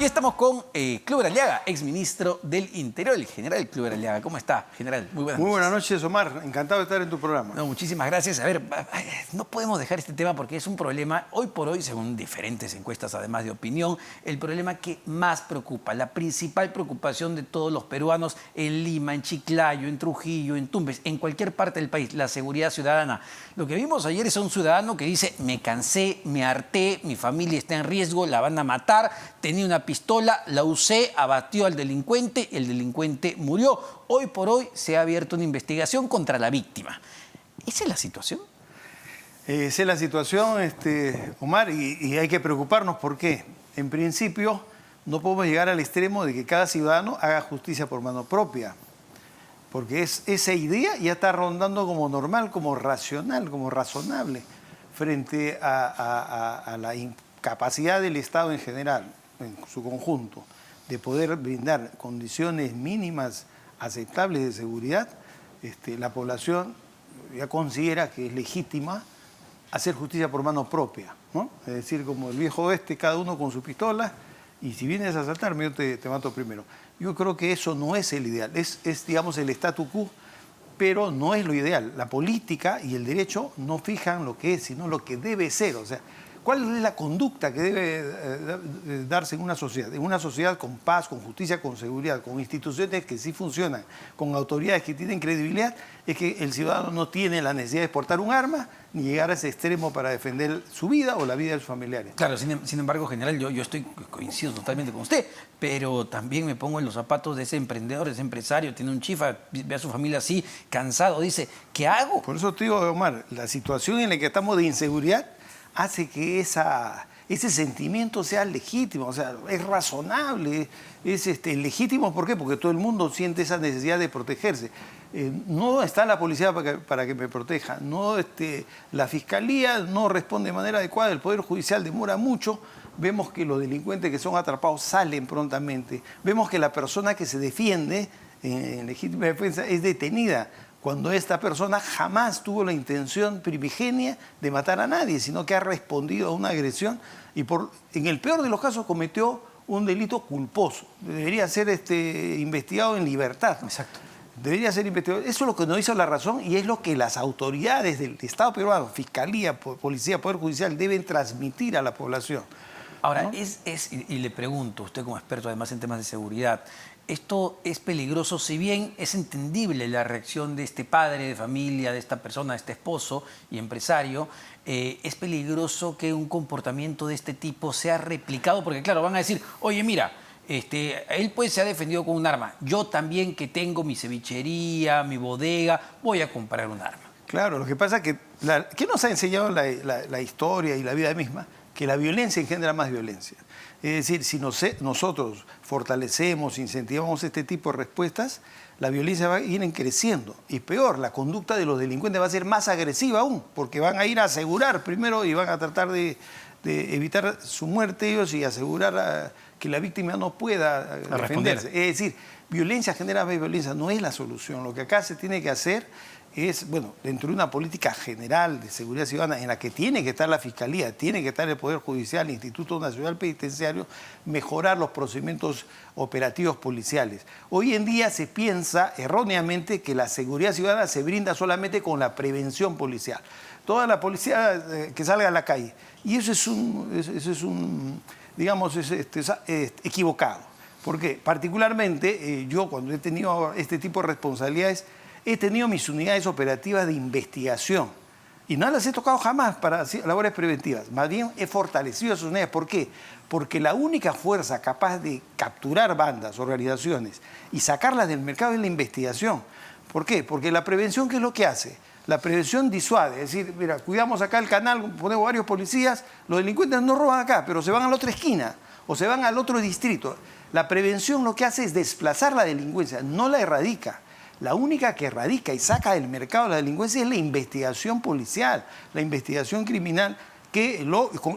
Y estamos con Clover Aliaga, exministro del Interior, el general Clover Aliaga. ¿Cómo está, general? Muy buenas noches. Muy buenas noches, Omar. Encantado de estar en tu programa. No, muchísimas gracias. A ver, no podemos dejar este tema porque es un problema, hoy por hoy, según diferentes encuestas, además de opinión, el problema que más preocupa, la principal preocupación de todos los peruanos en Lima, en Chiclayo, en Trujillo, en Tumbes, en cualquier parte del país, la seguridad ciudadana. Lo que vimos ayer es a un ciudadano que dice, me cansé, me harté, mi familia está en riesgo, la van a matar, tenía una pistola, la usé, abatió al delincuente, el delincuente murió. Hoy por hoy se ha abierto una investigación contra la víctima. ¿Esa es la situación? Esa es la situación, Omar, y hay que preocuparnos porque, en principio, no podemos llegar al extremo de que cada ciudadano haga justicia por mano propia. Porque esa idea ya está rondando como normal, como racional, como razonable, frente a la incapacidad del Estado en general, en su conjunto, de poder brindar condiciones mínimas aceptables de seguridad. La población ya considera que es legítima hacer justicia por mano propia, ¿no? Es decir, como el viejo oeste, cada uno con su pistola, y si vienes a asaltarme, yo te mato primero. Yo creo que eso no es el ideal, es digamos, el statu quo, pero no es lo ideal. La política y el derecho no fijan lo que es, sino lo que debe ser. O sea, ¿cuál es la conducta que debe darse en una sociedad? En una sociedad con paz, con justicia, con seguridad, con instituciones que sí funcionan, con autoridades que tienen credibilidad, es que el ciudadano no tiene la necesidad de portar un arma ni llegar a ese extremo para defender su vida o la vida de sus familiares. Claro, sin embargo, general, yo coincido totalmente con usted, pero también me pongo en los zapatos de ese emprendedor, ese empresario, tiene un chifa, ve a su familia así, cansado, dice, ¿qué hago? Por eso te digo, Omar, la situación en la que estamos de inseguridad hace que ese sentimiento sea legítimo, o sea, es razonable, es legítimo. ¿Por qué? Porque todo el mundo siente esa necesidad de protegerse. No está la policía para que me proteja, no, la fiscalía no responde de manera adecuada, el Poder Judicial demora mucho, vemos que los delincuentes que son atrapados salen prontamente, vemos que la persona que se defiende en legítima defensa es detenida, cuando esta persona jamás tuvo la intención primigenia de matar a nadie, sino que ha respondido a una agresión y en el peor de los casos cometió un delito culposo. Debería ser investigado en libertad. Exacto. Debería ser investigado. Eso es lo que nos hizo la razón y es lo que las autoridades del Estado peruano, Fiscalía, Policía, Poder Judicial, deben transmitir a la población. Ahora, ¿no? y le pregunto, usted como experto además en temas de seguridad, ¿esto es peligroso? Si bien es entendible la reacción de este padre de familia, de esta persona, de este esposo y empresario, ¿es peligroso que un comportamiento de este tipo sea replicado? Porque claro, van a decir, oye, mira, él pues se ha defendido con un arma. Yo también, que tengo mi cevichería, mi bodega, voy a comprar un arma. Claro, lo que pasa es que, ¿qué nos ha enseñado la historia y la vida misma? Que la violencia engendra más violencia. Es decir, si nosotros fortalecemos, incentivamos este tipo de respuestas, la violencia va a ir creciendo. Y peor, la conducta de los delincuentes va a ser más agresiva aún, porque van a ir a asegurar primero y van a tratar de evitar su muerte ellos y asegurar que la víctima no pueda defenderse. Es decir, violencia genera más violencia, no es la solución. Lo que acá se tiene que hacer es, bueno, dentro de una política general de seguridad ciudadana en la que tiene que estar la Fiscalía, tiene que estar el Poder Judicial, el Instituto Nacional Penitenciario, mejorar los procedimientos operativos policiales. Hoy en día se piensa erróneamente que la seguridad ciudadana se brinda solamente con la prevención policial. Toda la policía que salga a la calle. Y eso es digamos, equivocado. Porque particularmente yo cuando he tenido este tipo de responsabilidades, he tenido mis unidades operativas de investigación y no las he tocado jamás para labores preventivas. Más bien he fortalecido esas unidades. ¿Por qué? Porque la única fuerza capaz de capturar bandas, organizaciones y sacarlas del mercado es la investigación. ¿Por qué? Porque la prevención, ¿qué es lo que hace? La prevención disuade, es decir, mira, cuidamos acá el canal, ponemos varios policías, los delincuentes no roban acá, pero se van a la otra esquina o se van al otro distrito. La prevención lo que hace es desplazar la delincuencia, no la erradica. La única que erradica y saca del mercado la delincuencia es la investigación policial, la investigación criminal,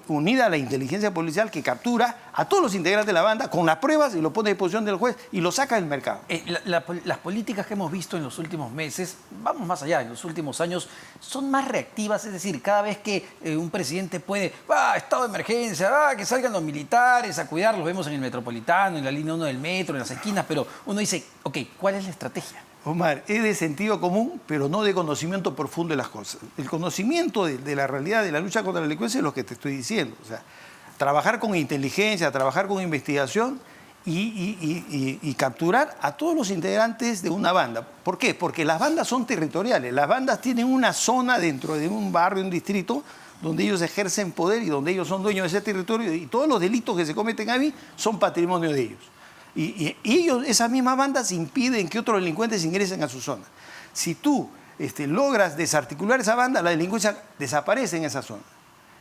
unida a la inteligencia policial, que captura a todos los integrantes de la banda con las pruebas y lo pone a disposición del juez y lo saca del mercado. Las políticas que hemos visto en los últimos meses, vamos más allá, en los últimos años, son más reactivas. Es decir, cada vez que un presidente puede, estado de emergencia, que salgan los militares a cuidar, los vemos en el Metropolitano, en la línea 1 del metro, en las esquinas, pero uno dice, ok, ¿cuál es la estrategia? Omar, es de sentido común, pero no de conocimiento profundo de las cosas. El conocimiento de la realidad de la lucha contra la delincuencia es lo que te estoy diciendo. O sea, trabajar con inteligencia, trabajar con investigación y capturar a todos los integrantes de una banda. ¿Por qué? Porque las bandas son territoriales. Las bandas tienen una zona dentro de un barrio, un distrito, donde ellos ejercen poder y donde ellos son dueños de ese territorio, y todos los delitos que se cometen ahí son patrimonio de ellos. Y ellos, esas mismas bandas, impiden que otros delincuentes ingresen a su zona. Si tú logras desarticular esa banda, la delincuencia desaparece en esa zona.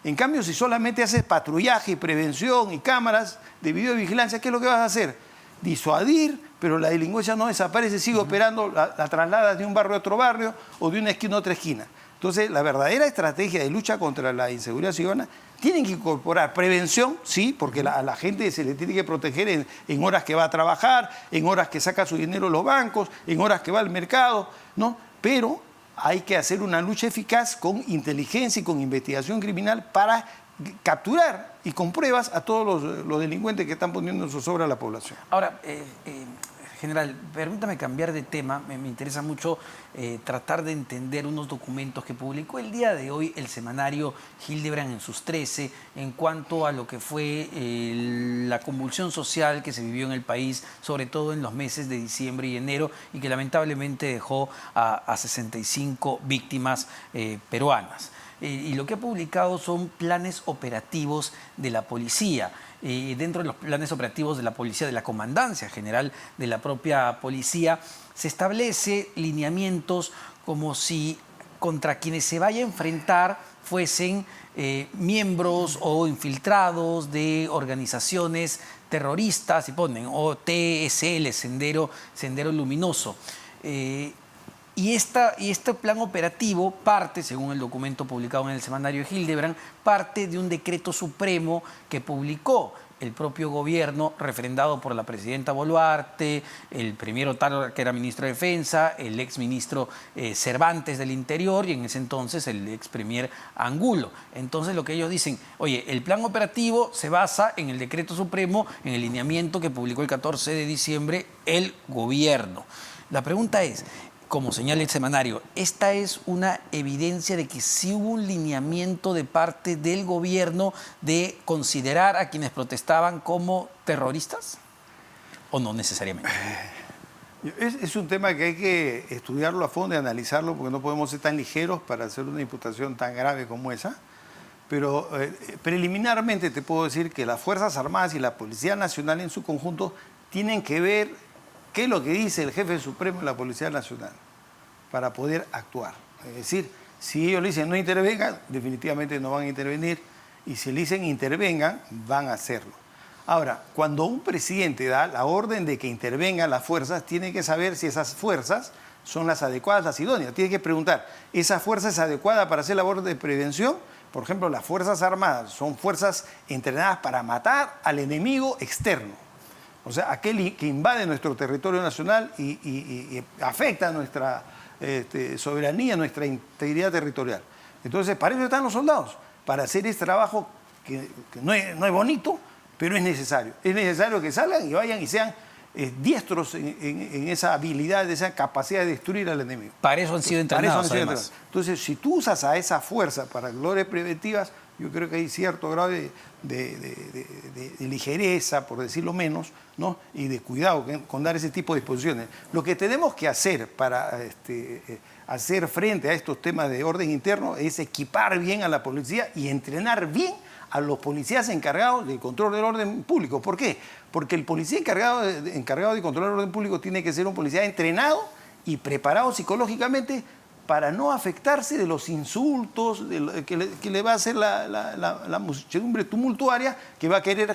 En cambio, si solamente haces patrullaje, prevención y cámaras de videovigilancia, ¿qué es lo que vas a hacer? Disuadir, pero la delincuencia no desaparece, sigue operando, la trasladas de un barrio a otro barrio o de una esquina a otra esquina. Entonces, la verdadera estrategia de lucha contra la inseguridad ciudadana tienen que incorporar prevención, sí, porque a la gente se le tiene que proteger en horas que va a trabajar, en horas que saca su dinero los bancos, en horas que va al mercado, ¿no? Pero hay que hacer una lucha eficaz con inteligencia y con investigación criminal para capturar y con pruebas a todos los delincuentes que están poniendo en zozobra a la población. Ahora, general, permítame cambiar de tema. Me interesa mucho tratar de entender unos documentos que publicó el día de hoy el semanario Hildebrand en sus 13 en cuanto a lo que fue la convulsión social que se vivió en el país, sobre todo en los meses de diciembre y enero, y que lamentablemente dejó a 65 víctimas peruanas. Y lo que ha publicado son planes operativos de la policía. Dentro de los planes operativos de la policía, de la Comandancia General de la propia policía, se establece lineamientos como si contra quienes se vaya a enfrentar fuesen miembros o infiltrados de organizaciones terroristas, y ponen o TSL, Sendero Luminoso. Y este plan operativo parte, según el documento publicado en el semanario Hildebrand, parte de un decreto supremo que publicó el propio gobierno, refrendado por la presidenta Boluarte, el premier Otálora, que era ministro de Defensa, el exministro Cervantes del Interior y en ese entonces el expremier Angulo. Entonces lo que ellos dicen, oye, el plan operativo se basa en el decreto supremo, en el lineamiento que publicó el 14 de diciembre el gobierno. La pregunta es, como señala el semanario, ¿esta es una evidencia de que sí hubo un lineamiento de parte del gobierno de considerar a quienes protestaban como terroristas? ¿O no necesariamente? Es un tema que hay que estudiarlo a fondo y analizarlo, porque no podemos ser tan ligeros para hacer una imputación tan grave como esa. Pero preliminarmente te puedo decir que las Fuerzas Armadas y la Policía Nacional en su conjunto tienen que ver qué es lo que dice el jefe supremo de la Policía Nacional para poder actuar. Es decir, si ellos le dicen no intervengan, definitivamente no van a intervenir, y si le dicen intervengan, van a hacerlo. Ahora, cuando un presidente da la orden de que intervengan las fuerzas, tiene que saber si esas fuerzas son las adecuadas, las idóneas. Tiene que preguntar, ¿esa fuerza es adecuada para hacer labor de prevención? Por ejemplo, las Fuerzas Armadas son fuerzas entrenadas para matar al enemigo externo. O sea, aquel que invade nuestro territorio nacional y afecta nuestra soberanía, nuestra integridad territorial. Entonces, para eso están los soldados, para hacer este trabajo que no es bonito, pero es necesario. Es necesario que salgan y vayan y sean diestros en esa habilidad, esa capacidad de destruir al enemigo. Para eso han sido entrenados, además. Entonces, si tú usas a esa fuerza para glorias preventivas, yo creo que hay cierto grado de ligereza, por decirlo menos, ¿no? Y de cuidado con dar ese tipo de disposiciones. Lo que tenemos que hacer para hacer frente a estos temas de orden interno es equipar bien a la policía y entrenar bien a los policías encargados del control del orden público. ¿Por qué? Porque el policía encargado de controlar el orden público tiene que ser un policía entrenado y preparado psicológicamente para no afectarse de los insultos que le va a hacer la muchedumbre tumultuaria que va a querer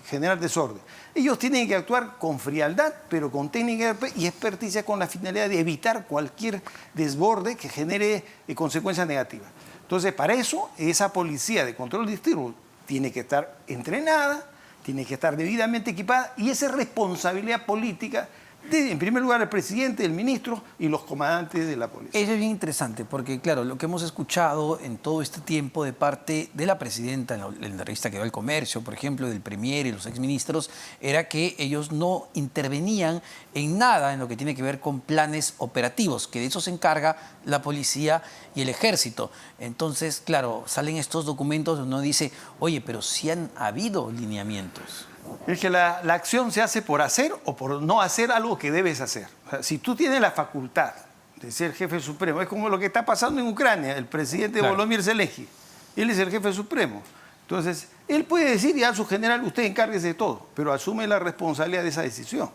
generar desorden. Ellos tienen que actuar con frialdad, pero con técnica y experticia, con la finalidad de evitar cualquier desborde que genere consecuencias negativas. Entonces, para eso, esa policía de control disturbios tiene que estar entrenada, tiene que estar debidamente equipada y esa es responsabilidad política de, en primer lugar, el presidente, el ministro y los comandantes de la policía. Eso es bien interesante porque, claro, lo que hemos escuchado en todo este tiempo de parte de la presidenta, en la entrevista que dio al Comercio, por ejemplo, del premier y los exministros, era que ellos no intervenían en nada en lo que tiene que ver con planes operativos, que de eso se encarga la policía y el ejército. Entonces, claro, salen estos documentos donde uno dice, oye, pero sí han habido lineamientos. Es que la acción se hace por hacer o por no hacer algo que debes hacer. O sea, si tú tienes la facultad de ser jefe supremo, es como lo que está pasando en Ucrania, el presidente Volodymyr Zelensky, él es el jefe supremo. Entonces, él puede decir ya a su general, usted encárguese de todo, pero asume la responsabilidad de esa decisión.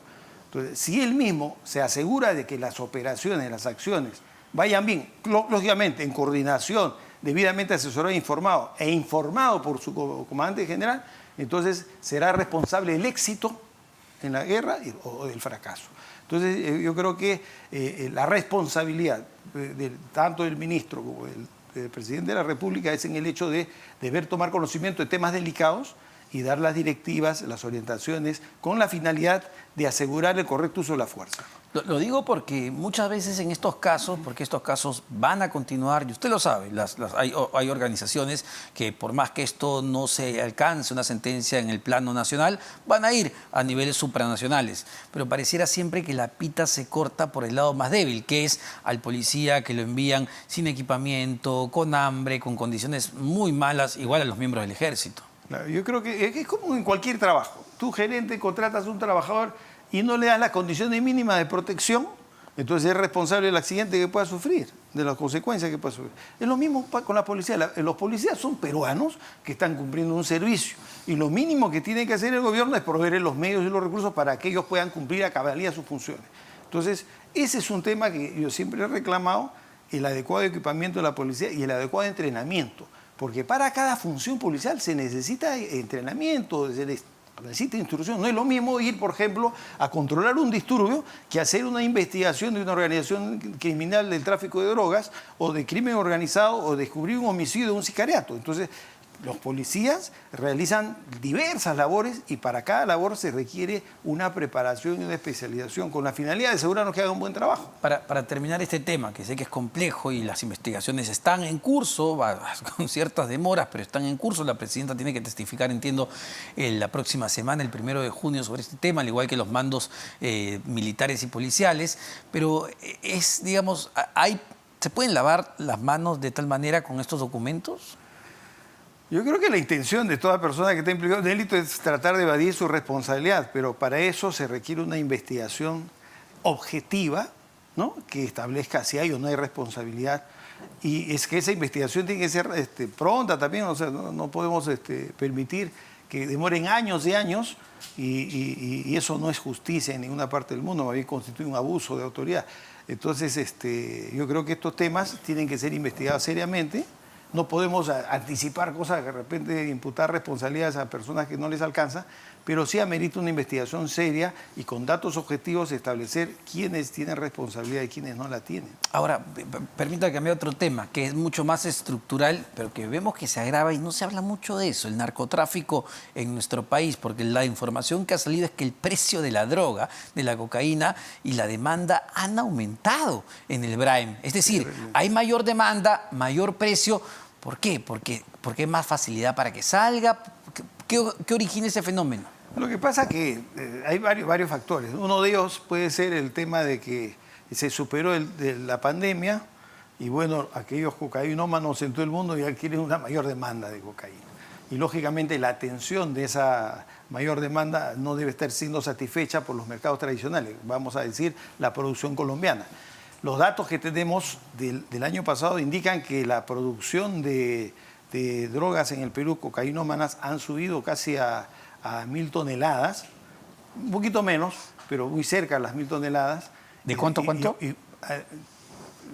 Entonces, si él mismo se asegura de que las operaciones, las acciones vayan bien, lógicamente en coordinación, debidamente asesorado e informado por su comandante general, entonces será responsable del éxito en la guerra o del fracaso. Entonces yo creo que la responsabilidad tanto del ministro como del presidente de la República es en el hecho de deber tomar conocimiento de temas delicados y dar las directivas, las orientaciones, con la finalidad de asegurar el correcto uso de la fuerza. Lo digo porque muchas veces en estos casos, porque estos casos van a continuar, y usted lo sabe, hay organizaciones que por más que esto no se alcance una sentencia en el plano nacional, van a ir a niveles supranacionales. Pero pareciera siempre que la pita se corta por el lado más débil, que es al policía que lo envían sin equipamiento, con hambre, con condiciones muy malas, igual a los miembros del ejército. Yo creo que es como en cualquier trabajo. Tú, gerente, contratas a un trabajador y no le das las condiciones mínimas de protección, entonces es responsable del accidente que pueda sufrir, de las consecuencias que pueda sufrir. Es lo mismo con la policía. Los policías son peruanos que están cumpliendo un servicio y lo mínimo que tiene que hacer el gobierno es proveer los medios y los recursos para que ellos puedan cumplir a cabalidad sus funciones. Entonces, ese es un tema que yo siempre he reclamado, el adecuado equipamiento de la policía y el adecuado entrenamiento. Porque para cada función policial se necesita entrenamiento, se necesita instrucción. No es lo mismo ir, por ejemplo, a controlar un disturbio que hacer una investigación de una organización criminal del tráfico de drogas o de crimen organizado o descubrir un homicidio o un sicariato. Entonces, los policías realizan diversas labores y para cada labor se requiere una preparación y una especialización con la finalidad de asegurarnos que hagan un buen trabajo. Para terminar este tema, que sé que es complejo y las investigaciones están en curso, con ciertas demoras, pero están en curso. La presidenta tiene que testificar, entiendo, la próxima semana, el 1 de junio, sobre este tema, al igual que los mandos militares y policiales. Pero es, digamos, ¿se pueden lavar las manos de tal manera con estos documentos? Yo creo que la intención de toda persona que está implicada en delito es tratar de evadir su responsabilidad, pero para eso se requiere una investigación objetiva, ¿no?, que establezca si hay o no hay responsabilidad. Y es que esa investigación tiene que ser pronta también, o sea, no podemos permitir que demoren años y años y eso no es justicia en ninguna parte del mundo, más bien constituye un abuso de autoridad. Entonces, yo creo que estos temas tienen que ser investigados seriamente. No podemos anticipar cosas, de repente imputar responsabilidades a personas que no les alcanza, pero sí amerita una investigación seria y con datos objetivos establecer quiénes tienen responsabilidad y quiénes no la tienen. Ahora, permítame cambiar otro tema, que es mucho más estructural, pero que vemos que se agrava y no se habla mucho de eso, el narcotráfico en nuestro país, porque la información que ha salido es que el precio de la droga, de la cocaína y la demanda han aumentado en el Braem. Es decir, hay mayor demanda, mayor precio. ¿Por qué? Porque hay más facilidad para que salga. ¿Qué origina ese fenómeno? Lo que pasa es que hay varios factores. Uno de ellos puede ser el tema de que se superó la pandemia y bueno, aquellos cocainómanos en todo el mundo ya quieren una mayor demanda de cocaína. Y lógicamente la atención de esa mayor demanda no debe estar siendo satisfecha por los mercados tradicionales, vamos a decir la producción colombiana. Los datos que tenemos del año pasado indican que la producción de drogas en el Perú, cocainómanas, han subido casi a 1.000 toneladas, un poquito menos, pero muy cerca de las 1.000 toneladas. ¿De cuánto?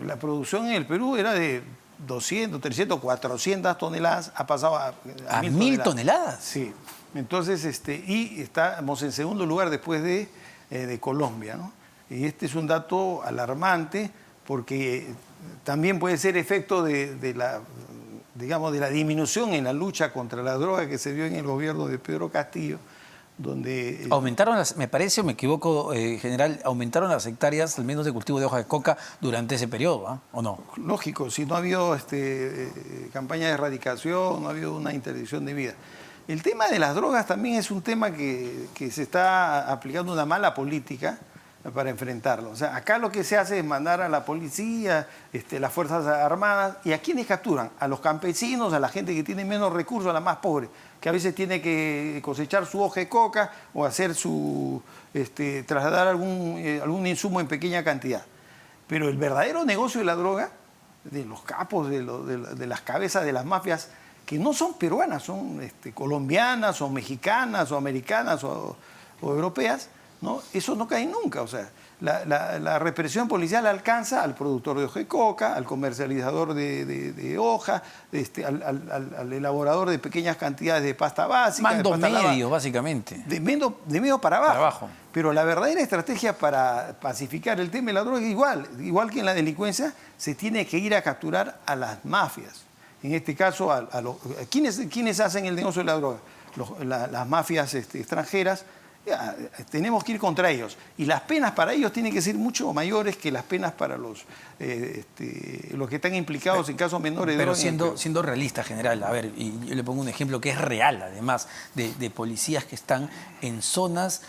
La producción en el Perú era de 200, 300, 400 toneladas, ha pasado a 1.000 toneladas. Sí. Entonces, y estamos en segundo lugar después de Colombia, ¿no? Y este es un dato alarmante porque también puede ser efecto de digamos, de la disminución en la lucha contra la droga que se dio en el gobierno de Pedro Castillo, donde... Aumentaron me parece, o me equivoco, general, aumentaron las hectáreas, al menos de cultivo de hoja de coca, durante ese periodo, ¿ah? ¿O no? Lógico, si no ha habido campaña de erradicación, no ha habido una interdicción de vida. El tema de las drogas también es un tema que se está aplicando una mala política para enfrentarlo. O sea, acá lo que se hace es mandar a la policía, las Fuerzas Armadas, ¿y a quiénes capturan? A los campesinos, a la gente que tiene menos recursos, a la más pobre, que a veces tiene que cosechar su hoja de coca o hacer trasladar algún insumo en pequeña cantidad. Pero el verdadero negocio de la droga, de los capos, de las cabezas de las mafias, que no son peruanas, son colombianas o mexicanas o americanas o europeas, ¿no? Eso no cae nunca. O sea, la represión policial alcanza al productor de hoja de coca, al comercializador de hoja, al elaborador de pequeñas cantidades de pasta básica. Mando medio, básicamente. De medio para abajo. Pero la verdadera estrategia para pacificar el tema de la droga es igual que en la delincuencia, se tiene que ir a capturar a las mafias. En este caso, ¿quiénes hacen el negocio de la droga? Las mafias extranjeras. Tenemos que ir contra ellos. Y las penas para ellos tienen que ser mucho mayores que las penas para los que están implicados en casos menores de droga. Pero siendo realista, general, a ver, y yo le pongo un ejemplo que es real, además, de policías que están en zonas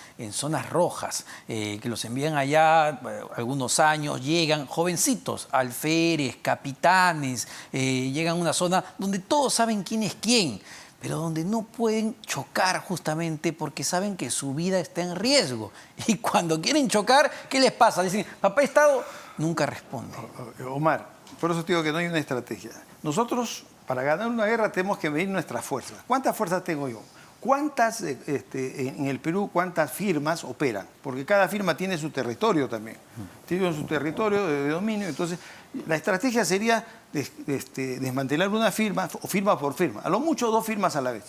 rojas, que los envían allá algunos años, llegan jovencitos, alférez, capitanes, llegan a una zona donde todos saben quién es quién, pero donde no pueden chocar justamente porque saben que su vida está en riesgo. Y cuando quieren chocar, ¿qué les pasa? Dicen, papá Estado, nunca responde. Omar, por eso te digo que no hay una estrategia. Nosotros, para ganar una guerra, tenemos que medir nuestras fuerzas. ¿Cuántas fuerzas tengo yo? ¿Cuántas, en el Perú, cuántas firmas operan? Porque cada firma tiene su territorio también. Tiene su territorio de dominio. Entonces, la estrategia sería desmantelar una firma o firma por firma. A lo mucho 2 firmas a la vez.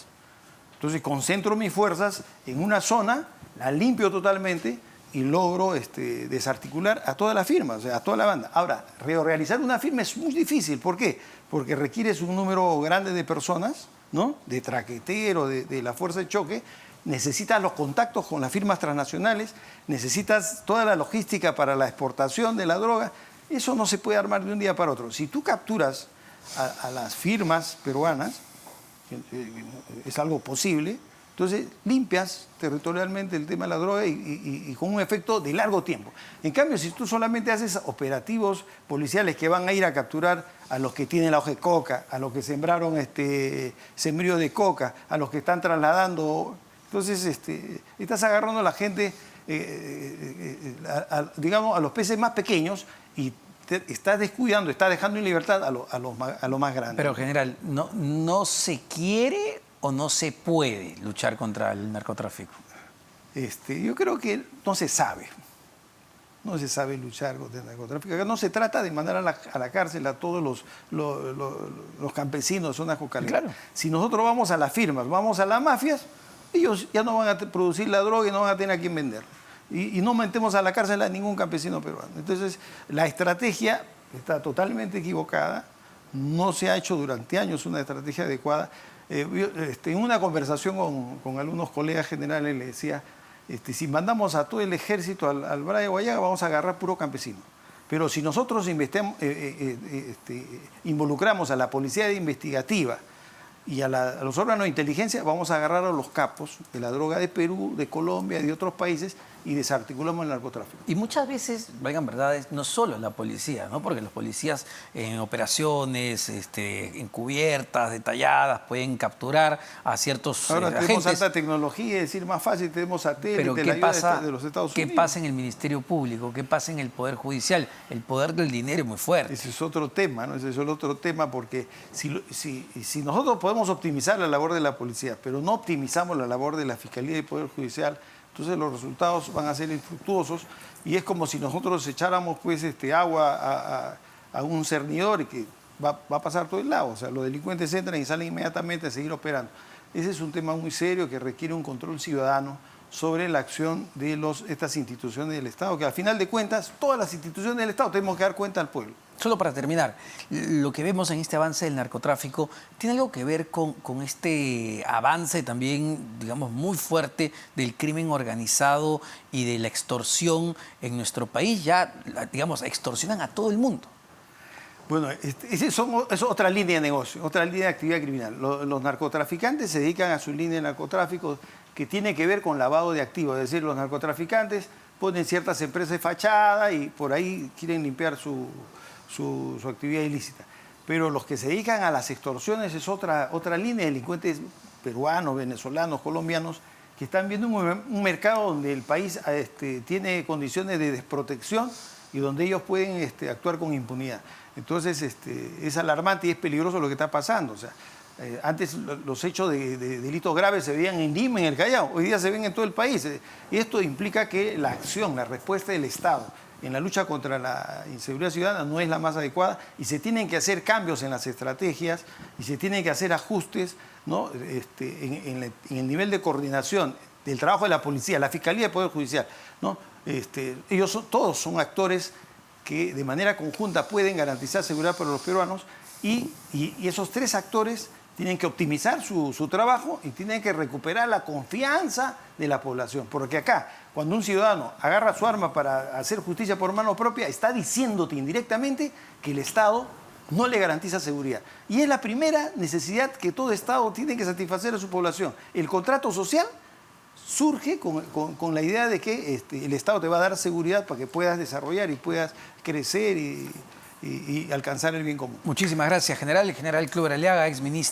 Entonces, concentro mis fuerzas en una zona, la limpio totalmente y logro desarticular a toda la firma, o sea, a toda la banda. Ahora, reorganizar una firma es muy difícil. ¿Por qué? Porque requieres un número grande de personas, ¿no? De traquetero, de la fuerza de choque, necesitas los contactos con las firmas transnacionales, necesitas toda la logística para la exportación de la droga. Eso no se puede armar de un día para otro. Si tú capturas a las firmas peruanas, es algo posible, entonces limpias territorialmente el tema de la droga y con un efecto de largo tiempo. En cambio, si tú solamente haces operativos policiales que van a ir a capturar a los que tienen la hoja de coca, a los que sembraron sembrío de coca, a los que están trasladando, entonces estás agarrando a la gente, digamos, a los peces más pequeños y estás descuidando, estás dejando en libertad a lo más grande. Pero, general, ¿no se quiere o no se puede luchar contra el narcotráfico? Yo creo que no se sabe. No se sabe luchar contra el narcotráfico. Acá no se trata de mandar a la cárcel a todos los campesinos de zonas cocaleras. Claro. Si nosotros vamos a las firmas, vamos a las mafias, ellos ya no van a producir la droga y no van a tener a quién vender. Y no metemos a la cárcel a ningún campesino peruano. Entonces, la estrategia está totalmente equivocada. No se ha hecho durante años una estrategia adecuada. En una conversación con algunos colegas generales le decía, si mandamos a todo el ejército al Valle de Huallaga, vamos a agarrar puro campesino. Pero si nosotros involucramos a la policía investigativa y a los órganos de inteligencia, vamos a agarrar a los capos de la droga de Perú, de Colombia, de otros países y desarticulamos el narcotráfico. Y muchas veces, valgan verdades, no solo la policía, ¿no? Porque los policías en operaciones encubiertas, detalladas, pueden capturar a ciertos Ahora tenemos agentes. alta tecnología, es decir, más fácil, tenemos satélites, Pero la ayuda de los Estados Unidos. ¿qué pasa en el Ministerio Público? ¿Qué pasa en el Poder Judicial? El poder del dinero es muy fuerte. Ese es otro tema, ¿no? Ese es el otro tema, porque si nosotros podemos optimizar la labor de la policía, pero no optimizamos la labor de la Fiscalía y el Poder Judicial, entonces los resultados van a ser infructuosos y es como si nosotros echáramos pues, agua a un cernidor y que va a pasar todo el lado. O sea, los delincuentes entran y salen inmediatamente a seguir operando. Ese es un tema muy serio que requiere un control ciudadano, sobre la acción de estas instituciones del Estado, que al final de cuentas, todas las instituciones del Estado tenemos que dar cuenta al pueblo. Solo para terminar, lo que vemos en este avance del narcotráfico tiene algo que ver con este avance también, digamos, muy fuerte del crimen organizado y de la extorsión en nuestro país. Ya, digamos, extorsionan a todo el mundo. Bueno, es otra línea de negocio, otra línea de actividad criminal. Los narcotraficantes se dedican a su línea de narcotráfico que tiene que ver con lavado de activos. Es decir, los narcotraficantes ponen ciertas empresas de fachada y por ahí quieren limpiar su actividad ilícita. Pero los que se dedican a las extorsiones es otra línea de delincuentes peruanos, venezolanos, colombianos, que están viendo un mercado donde el país tiene condiciones de desprotección y donde ellos pueden actuar con impunidad. Entonces es alarmante y es peligroso lo que está pasando. O sea, antes los hechos de delitos graves se veían en Lima, en el Callao, hoy día se ven en todo el país. Y esto implica que la acción, la respuesta del Estado en la lucha contra la inseguridad ciudadana no es la más adecuada y se tienen que hacer cambios en las estrategias y se tienen que hacer ajustes, ¿no? en el nivel de coordinación del trabajo de la policía, la Fiscalía y el Poder Judicial, ¿no? Todos son actores que de manera conjunta pueden garantizar seguridad para los peruanos y esos tres actores tienen que optimizar su trabajo y tienen que recuperar la confianza de la población. Porque acá, cuando un ciudadano agarra su arma para hacer justicia por mano propia, está diciéndote indirectamente que el Estado no le garantiza seguridad. Y es la primera necesidad que todo Estado tiene que satisfacer a su población. El contrato social surge con la idea de que el Estado te va a dar seguridad para que puedas desarrollar y puedas crecer y alcanzar el bien común. Muchísimas gracias, general. El general Clover Aliaga, exministro.